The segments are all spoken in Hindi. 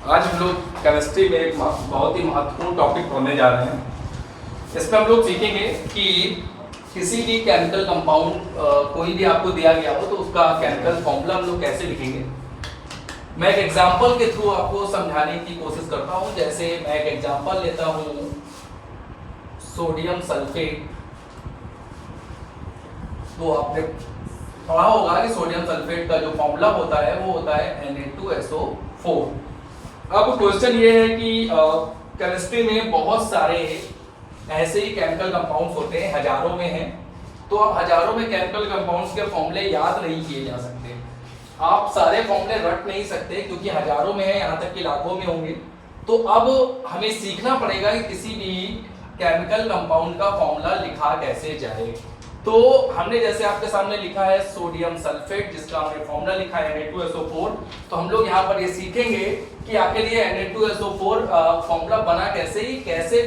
आज हम लोग केमिस्ट्री में एक बहुत ही महत्वपूर्ण टॉपिक पढ़ने जा रहे हैं। इसमें हम लोग सीखेंगे कि किसी भी केमिकल कंपाउंड कोई भी आपको दिया गया हो तो उसका केमिकल फॉर्मूला हम लोग कैसे लिखेंगे। मैं एक एग्जांपल के थ्रू आपको समझाने की कोशिश करता हूं। जैसे मैं एक एग्जांपल लेता हूं, सोडियम सल्फेट। तो आपने पढ़ा होगा कि सोडियम सल्फेट का जो फॉर्मूला होता है वो होता है Na2SO4। अब क्वेश्चन ये है कि केमिस्ट्री में बहुत सारे ऐसे ही केमिकल कंपाउंड्स होते हैं, हजारों में हैं। तो अब हजारों में केमिकल कंपाउंड्स के फॉर्मूले याद नहीं किए जा सकते। आप सारे फॉर्मूले रट नहीं सकते क्योंकि हजारों में है, यहाँ तक कि लाखों में होंगे। तो अब हमें सीखना पड़ेगा कि किसी भी केमिकल कंपाउंड का फॉर्मूला लिखा कैसे जाए। तो हमने जैसे आपके सामने लिखा है सोडियम सल्फेट, जिसका हमने फॉर्मूला लिखा है Na2SO4। तो हम लोग यहाँ पर ये सीखेंगे कि आखिर ये Na2SO4 फॉर्मूला बना कैसे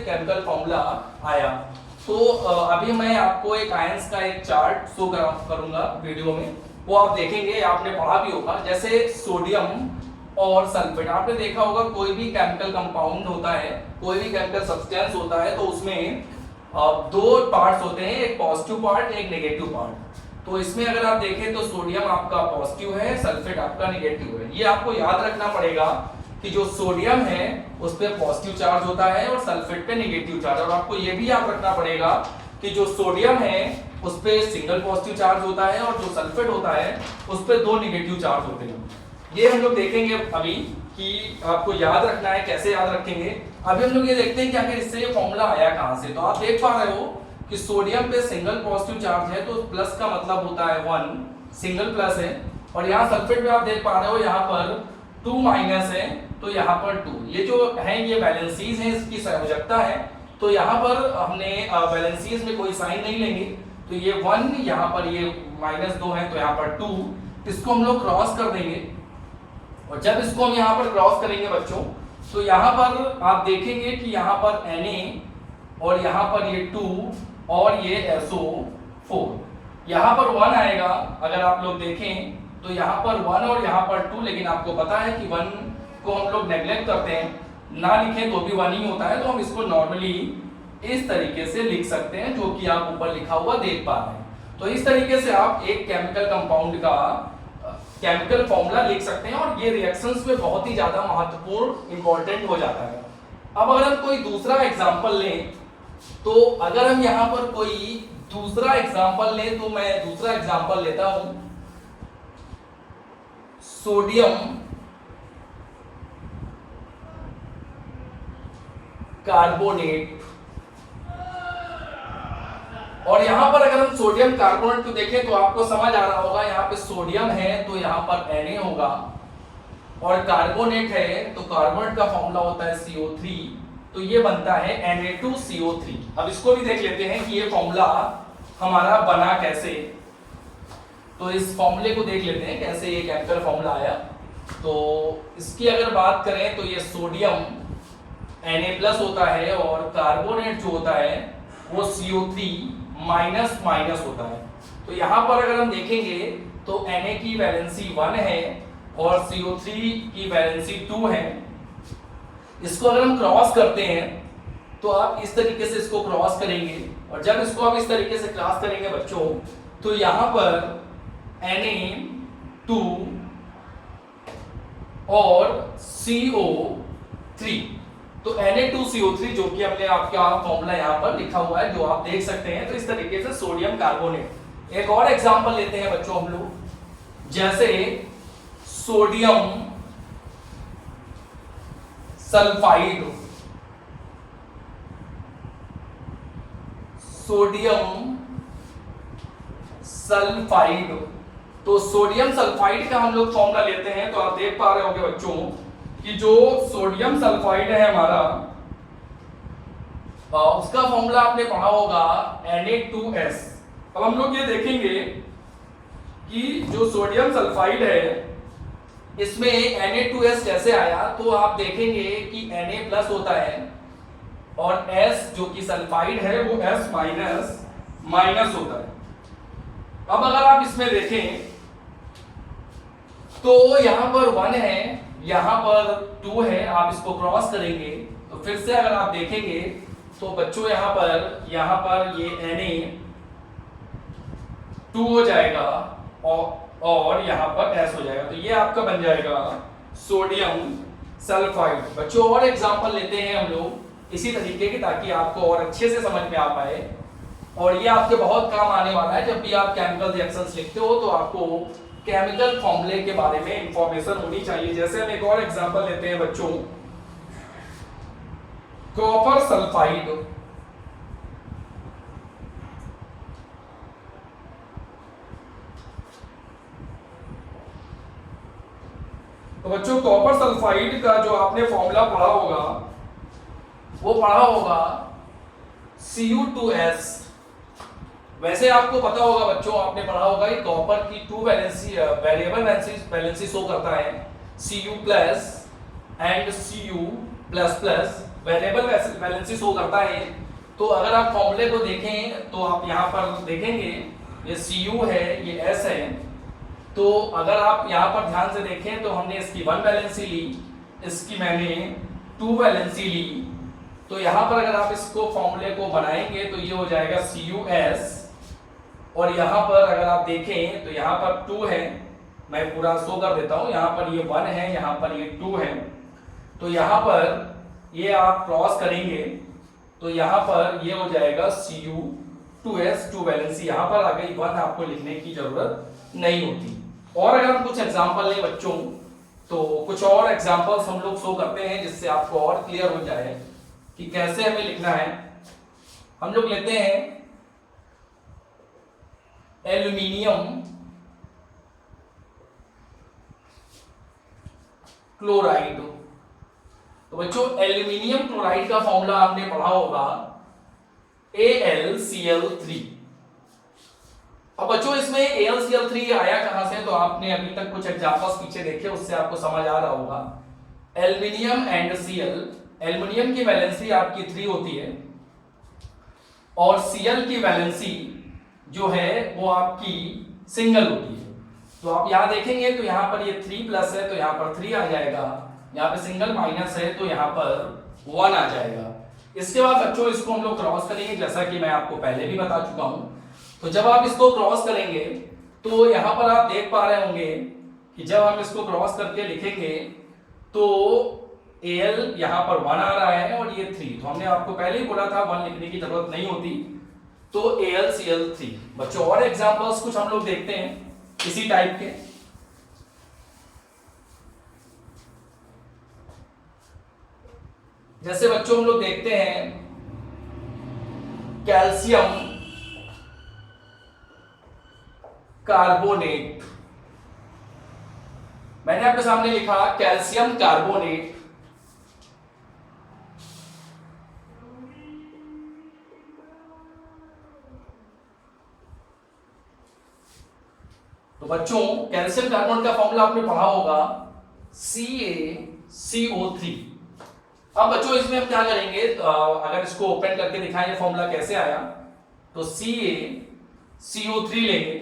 केमिकल फॉर्मूला आया। तो अभी मैं आपको एक आयंस का एक चार्ट शो करूंगा वीडियो में, वो आप देखेंगे, आपने पढ़ा भी होगा। जैसे सोडियम और सल्फेट आपने देखा होगा, कोई भी केमिकल कंपाउंड होता है, कोई भी केमिकल सब्सटेंस होता है तो उसमें दो पार्ट्स होते हैं, एक पॉजिटिव पार्ट एक नेगेटिव पार्ट। तो इसमें अगर आप देखें तो सोडियम आपका पॉजिटिव है, सल्फेट आपका नेगेटिव है। ये आपको याद रखना पड़ेगा कि जो सोडियम है उस पे पॉजिटिव चार्ज होता है और सल्फेट पे नेगेटिव चार्ज। और आपको ये भी याद रखना पड़ेगा कि जो सोडियम है उस पे सिंगल पॉजिटिव चार्ज होता है और जो सल्फेट होता है उस पे दो नेगेटिव चार्ज होते हैं। ये हम लोग देखेंगे अभी कि आपको याद रखना है, कैसे याद रखेंगे। अभी हम लोग ये देखते हैं कि आखिर इससे ये फॉर्मूला आया कहां से। तो आप देख पा रहे हो कि सोडियम पे सिंगल पॉजिटिव चार्ज है तो प्लस का मतलब होता है 1, सिंगल प्लस है। और यहाँ सल्फेट पे आप देख पा रहे हो यहाँ पर 2 माइनस है तो यहाँ पर 2। ये जो है ये वैलेंसीज है, इसकी संयोजकता है। तो यहाँ पर हमने वैलेंसीज में कोई साइन नहीं लेंगे। तो ये 1, यहाँ पर ये -2 है तो यहाँ पर 2। इसको हम लोग क्रॉस कर देंगे और जब इसको हम यहाँ पर क्रॉस करेंगे बच्चों तो यहाँ पर आप देखेंगे कि यहाँ पर Na और यहाँ पर ये 2 और ये SO4, यहाँ पर 1 आएगा। अगर आप लोग देखें तो यहाँ पर 1 और यहाँ पर 2, लेकिन आपको पता है कि 1 को हम लोग नेग्लेक्ट करते हैं, ना लिखें तो भी 1 ही होता है। तो हम इसको नॉर्मली इस तरीके से लिख सकते हैं जो कि आप ऊपर लिखा हुआ देख पा रहे हैं। तो इस तरीके से आप एक केमिकल कंपाउंड का केमिकल फॉर्मूला लिख सकते हैं और ये रिएक्शंस में बहुत ही ज्यादा महत्वपूर्ण इंपॉर्टेंट हो जाता है। अब अगर हम कोई दूसरा एग्जांपल लें तो अगर हम यहां पर कोई दूसरा एग्जांपल लें तो मैं दूसरा एग्जांपल लेता हूं, सोडियम कार्बोनेट। और यहां पर अगर हम सोडियम कार्बोनेट को देखें तो आपको समझ आ रहा होगा, यहाँ पे सोडियम है तो यहाँ पर Na होगा और कार्बोनेट है तो कार्बोनेट का फॉर्मूला होता है CO3। तो ये बनता है Na2CO3। अब इसको भी देख लेते हैं कि ये फॉर्मूला हमारा बना कैसे। तो इस फॉर्मूले को देख लेते हैं कैसे ये केमिकल फॉर्मूला आया। तो इसकी अगर बात करें तो ये सोडियम Na+ होता है और कार्बोनेट जो होता है वो CO3 माइनस माइनस होता है। तो यहाँ पर अगर हम देखेंगे तो Na की वैलेंसी 1 है और CO3 की वैलेंसी 2 है। इसको अगर हम क्रॉस करते हैं तो आप इस तरीके से इसको क्रॉस करेंगे और जब इसको आप इस तरीके से क्रॉस करेंगे बच्चों तो यहाँ पर Na2 और CO3, तो Na2CO3 जो कि हमने आपका फॉर्मूला यहाँ पर लिखा हुआ है जो आप देख सकते हैं। तो इस तरीके से सोडियम कार्बोनेट। एक और एग्जांपल लेते हैं बच्चों हम लोग, जैसे सोडियम सल्फाइड। सोडियम सल्फाइड, तो सोडियम सल्फाइड का हम लोग फॉर्मूला लेते हैं। तो आप देख पा रहे होंगे बच्चों कि जो सोडियम सल्फाइड है हमारा, उसका फॉर्मूला आपने पढ़ा होगा Na2S। अब हम लोग ये देखेंगे कि जो सोडियम सल्फाइड है इसमें Na2S कैसे आया। तो आप देखेंगे कि Na+ होता है और S जो कि सल्फाइड है वो S माइनस होता है। अब अगर आप इसमें देखें तो यहां पर 1 है यहाँ पर 2 है, आप इसको क्रॉस करेंगे तो फिर से अगर आप देखेंगे तो बच्चों यहाँ पर ये Na 2 हो जाएगा और यहाँ पर S हो जाएगा, तो ये आपका बन जाएगा सोडियम सल्फाइड। बच्चों और एग्जांपल लेते हैं हम लोग इसी तरीके की, ताकि आपको और अच्छे से समझ में आ पाए, और ये आपके बहुत काम आने वाला है। जब भी आप केमिकल रिएक्शंस लिखते हो तो आपको केमिकल फॉर्मूले के बारे में इंफॉर्मेशन होनी चाहिए। जैसे हम एक और एग्जांपल लेते हैं बच्चों, कॉपर सल्फाइड। तो बच्चों कॉपर सल्फाइड का जो आपने फॉर्मूला पढ़ा होगा वो पढ़ा होगा Cu2S। वैसे आपको पता होगा बच्चों, आपने पढ़ा होगा कि कॉपर की 2 वैलेंसी वेरिएबल वैलेंसी शो करता है, Cu plus and Cu plus plus variable valency show करता है। तो अगर आप फॉर्मूले को देखें तो आप यहाँ पर देखेंगे ये Cu है, ये S है। तो अगर आप यहाँ पर ध्यान से देखें तो हमने इसकी 1 वैलेंसी ली, इसकी मैंने 2 वैलेंसी ली। तो यहाँ पर अगर आप इसको फॉर्मूले को बनाएंगे तो ये हो जाएगा Cus, और यहाँ पर अगर आप देखें तो यहाँ पर 2 है, मैं पूरा शो कर देता हूँ, यहाँ पर ये 1 है, यहाँ पर ये 2 है। तो यहाँ पर ये आप क्रॉस करेंगे तो यहाँ पर ये हो जाएगा Cu2S, 2 वैलेंसी यहाँ पर आ गई, 1 आपको लिखने की जरूरत नहीं होती। और अगर हम कुछ एग्जाम्पल लें बच्चों, तो कुछ और एग्जाम्पल्स हम लोग शो करते हैं जिससे आपको और क्लियर हो जाए कि कैसे हमें लिखना है। हम लोग लेते हैं एल्यूमिनियम क्लोराइड। तो बच्चों एल्यूमिनियम क्लोराइड का फॉर्मूला आपने पढ़ा होगा AlCl3। अब बच्चों इसमें AlCl3 आया कहां से, तो आपने अभी तक कुछ एग्जांपल्स पीछे देखे, उससे आपको समझ आ रहा होगा। एल्यूमिनियम एंड Cl, एल्यूमिनियम की वैलेंसी आपकी 3 होती है और Cl की वैलेंसी जो है वो आपकी सिंगल होती है। तो आप यहां देखेंगे तो यहां पर ये 3 प्लस है तो यहां पर 3 आ जाएगा, यहाँ पे सिंगल माइनस है तो यहाँ पर 1 आ जाएगा। इसके बाद बच्चों इसको हम लोग क्रॉस करेंगे, जैसा कि मैं आपको पहले भी बता चुका हूं। तो जब आप इसको क्रॉस करेंगे तो यहाँ पर आप देख पा रहे होंगे कि जब हम इसको क्रॉस करके लिखेंगे तो Al यहाँ पर 1 आ रहा है और ये 3, तो हमने आपको पहले ही बोला था 1 लिखने की जरूरत नहीं होती। तो AlCl3। बच्चों और एग्जांपल्स कुछ हम लोग देखते हैं इसी टाइप के। जैसे बच्चों हम लोग देखते हैं कैल्शियम कार्बोनेट। मैंने आपके सामने लिखा कैल्शियम कार्बोनेट। तो बच्चों कैल्शियम कार्बोनेट का फॉर्मूला आपने पढ़ा होगा CaCO3। अब बच्चों इसमें हम क्या करेंगे, अगर इसको ओपन करके दिखाएं ये फॉर्मूला कैसे आया, तो CaCO3 लेंगे।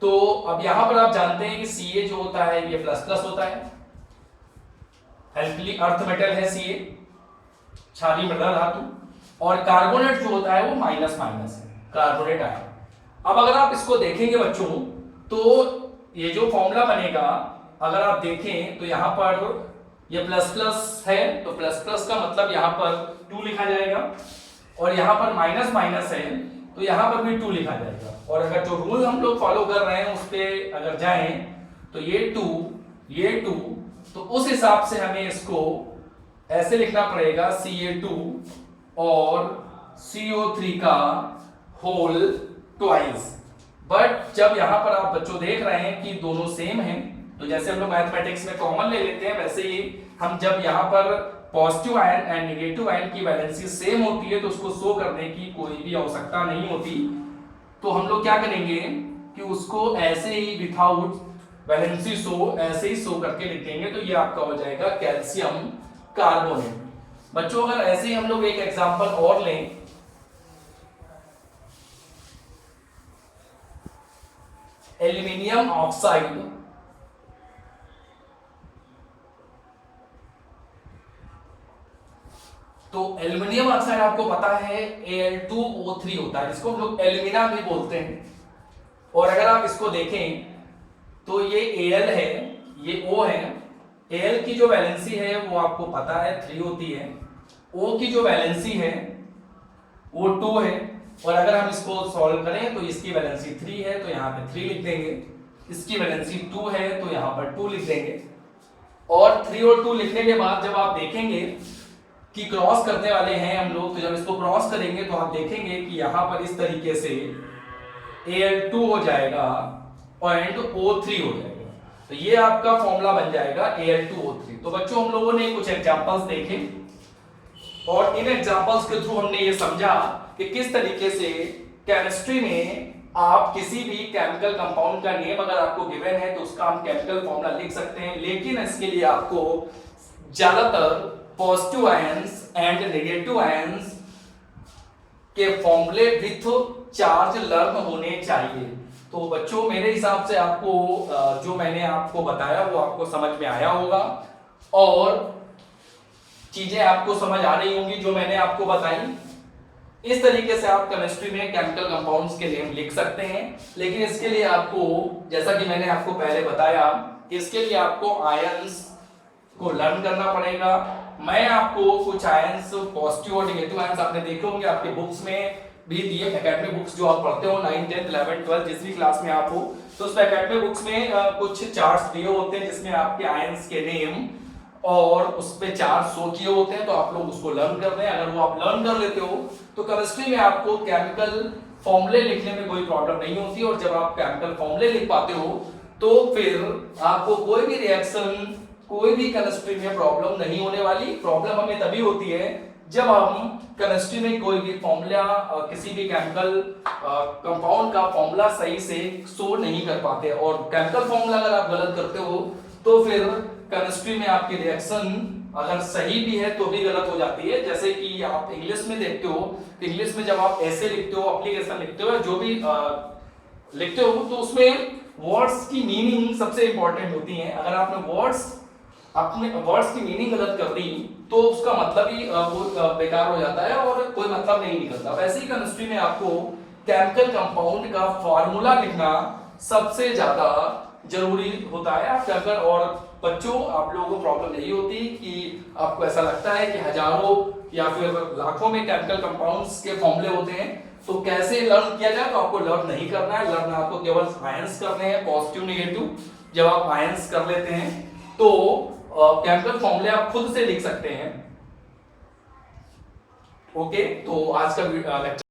तो अब यहां पर आप जानते हैं कि Ca जो होता है ये प्लस प्लस होता है, एल्कली अर्थ मेटल है Ca, क्षारीय मृदा धातु, और कार्बोनेट जो होता है वो माइनस माइनस है, कार्बोनेट आयन। अब अगर आप इसको देखेंगे बच्चों तो ये जो फॉर्मूला बनेगा, अगर आप देखें तो यहां पर ये प्लस प्लस है तो प्लस प्लस का मतलब यहां पर 2 लिखा जाएगा, और यहां पर माइनस माइनस है तो यहां पर भी 2 लिखा जाएगा। और अगर जो रूल हम लोग फॉलो कर रहे हैं उस पे अगर जाएं तो ये 2 तो उस हिसाब से हमें इसको ऐसे लिखना पड़ेगा Ca2 और CO3 का होल ट्वाइस। बट जब यहां पर आप बच्चों देख रहे हैं कि दोनों सेम हैं, तो जैसे हम लोग मैथमेटिक्स में कॉमन ले लेते हैं, वैसे ही हम जब यहाँ पर positive ion and negative ion की वैलेंसी सेम होती है तो उसको शो करने की कोई भी आवश्यकता नहीं होती। तो हम लोग क्या करेंगे कि उसको ऐसे ही विथआउट वैलेंसी शो ऐसे ही शो करके लिखेंगे, तो ये आपका हो जाएगा कैल्शियम कार्बोनेट। बच्चों अगर ऐसे ही हम लोग एक एग्जांपल और लें, एल्यूमिनियम ऑक्साइड। तो एल्युमिनियम ऑक्साइड आपको पता है Al2O3 होता है, जिसको हम लोग एल्यूमिना भी बोलते हैं। और अगर आप इसको देखें तो ये Al है, ये O है। Al की जो वैलेंसी है वो आपको पता है 3 होती है, O की जो वैलेंसी है वो 2 है। और अगर हम इसको सॉल्व करें तो इसकी वैलेंसी 3 है तो यहाँ पे 3 लिख देंगे, इसकी वैलेंसी 2 है तो यहाँ पर 2 लिख देंगे। और 3 और 2 लिखने के बाद जब आप देखेंगे कि क्रॉस करने वाले हैं हम लोग, तो जब इसको क्रॉस करेंगे तो आप देखेंगे कि यहाँ पर इस तरीके से Al2 हो जाएगा और O3 हो जाएगा। तो ये आपका फॉर्मूला बन जाएगा Al2O3। तो बच्चों हम लोगों ने कुछ एग्जांपल्स देखे और इन एग्जांपल्स के थ्रू हमने ये समझा कि किस तरीके से केमिस्ट्री में आप किसी भी केमिकल कंपाउंड का नेम अगर आपको गिवन है तो उसका हम केमिकल फॉर्मूला लिख सकते हैं, लेकिन इसके लिए आपको ज्यादातर positive ions and negative ions के फॉर्मूले विथ चार्ज लर्न होने चाहिए। तो बच्चों मेरे हिसाब से आपको जो मैंने आपको बताया वो आपको समझ में आया होगा और चीजें आपको समझ आ रही होंगी जो मैंने आपको बताई। इस तरीके से आप केमिस्ट्री में केमिकल कंपाउंड्स के नेम लिख सकते हैं, लेकिन इसके लिए आपको, जैसा कि मैंने आपको पहले बताया, इसके लिए आपको आयंस को लर्न करना पड़ेगा। मैं आपको कुछ आयंस, पॉजिटिव और नेगेटिव आयंस आपने देखे होंगे आपके बुक्स में भी दिए, एकेडमिक बुक्स जो आप पढ़ते हो 9, 10, 11, 12 जिस भी क्लास में आप हो, तो उस एकेडमिक बुक्स में कुछ चार्ट्स दिए होते हैं जिसमें आपके आयंस के नेम और उस पे चार्ज शो किए होते हैं, तो आप लोग उसको लर्न कर रहे हैं। अगर वो आप लर्न कर लेते हो तो केमिस्ट्री में आपको केमिकल फॉर्मूले लिखने में कोई प्रॉब्लम नहीं होती, और जब आप केमिकल फॉर्मूले लिख पाते हो तो फिर आपको कोई भी रिएक्शन, कोई भी केमिस्ट्री में प्रॉब्लम नहीं होने वाली। प्रॉब्लम हमें तभी होती है जब हम केमिस्ट्री में कोई भी फॉर्मूला, किसी भी केमिकल कंपाउंड का फॉर्मूला सही से शो नहीं कर पाते, और केमिकल फॉर्मूला अगर आप गलत करते हो तो फिर केमिस्ट्री में आपकी रिएक्शन अगर सही भी है तो भी गलत हो जाती है। जैसे कि आप इंग्लिश में देखते हो, इंग्लिश में जब आप ऐसे लिखते हो, एप्लीकेशन लिखते हो, जो भी लिखते हो, तो उसमें वर्ड्स की मीनिंग सबसे इंपॉर्टेंट होती है। अगर आपने अपने वर्ड्स की मीनिंग गलत कर दी तो उसका मतलब ही वो बेकार हो जाता है और कोई मतलब नहीं निकलता। वैसे ही केमिस्ट्री में आपको केमिकल कंपाउंड का फार्मूला लिखना सबसे ज्यादा जरूरी होता है। आप अगर, और बच्चों आप लोगों को प्रॉब्लम यही होती कि आपको ऐसा लगता है कि हजारों या फिर लाखों में केमिकल कंपाउंड्स के फॉर्मूले होते हैं, तो कैसे लर्न किया जाए? तो आपको लर्न नहीं करना है, लर्न आपको केवल आयंस करने हैं, पॉजिटिव नेगेटिव। जब आप आयंस कर लेते हैं तो केमिकल फॉर्मूले आप खुद से लिख सकते हैं। ओके, तो आज का लेक्चर